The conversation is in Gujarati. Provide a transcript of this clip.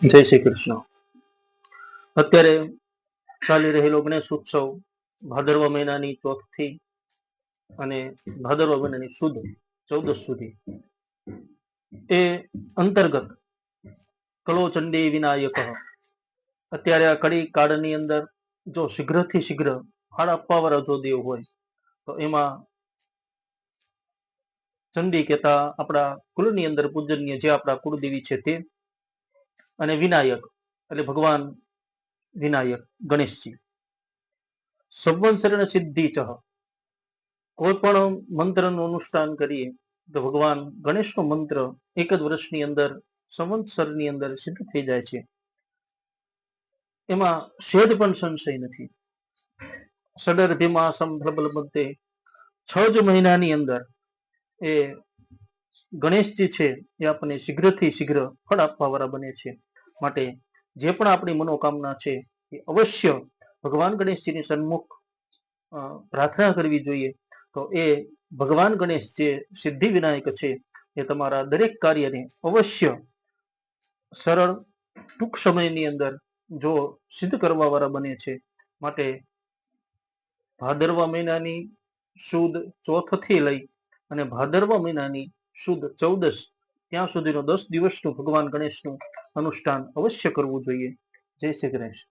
જય શ્રી કૃષ્ણ. અત્યારે ચાલી રહેલો ગણેશ ઉત્સવ ભાદરવા મહિનાની ચોથથી અને ભાદરવા મહિનાની સુદ 14 સુધી એ અંતર્ગત કલો ચંડી વિનાયક. અત્યારે આ કડી કાળની અંદર જો શીઘ્રથી શીઘ્ર ફાળ આપવા વાળા જો દેવ હોય તો એમાં ચંડી કહેતા આપણા કુળની અંદર પૂજનીય જે આપણા કુળદેવી છે તે, અને વિનાયક એટલે ભગવાન વિનાયક ગણેશજી. સંવત્સરણ સિદ્ધિ ચ, કોઈ પણ મંત્રનું અનુષ્ઠાન કરીએ તો ભગવાન ગણેશનો મંત્ર એક જ વર્ષની અંદર સંવત્સરની અંદર સિદ્ધ થઈ જાય છે. એમાં સહેજ પણ સંશય નથી. ષડર્ભિમાસમ પ્રબલબદ્ધે, 6 જ મહિનાની અંદર એ ગણેશજી છે એ આપણને શીઘ્રથી શીઘ્ર ફળ આપવા વાળા બને છે. માટે જે પણ આપણી મનોકામના છે એ અવશ્ય ભગવાન ગણેશજીની સન્મુખ પ્રાર્થના કરવી જોઈએ. તો એ ભગવાન ગણેશ જે સિદ્ધિ વિનાયક છે એ તમારા દરેક કાર્યને અવશ્ય સરળ ટૂંક સમયની અંદર જો સિદ્ધ કરવા વાળા બને છે. માટે ભાદરવા મહિનાની સુદ ચોથથી લઈ અને ભાદરવા મહિનાની સુદ 14 ત્યાં સુધીનો 10 દિવસનું ભગવાન ગણેશનું અનુષ્ઠાન અવશ્ય કરવું જોઈએ. જય શ્રી ગણેશ.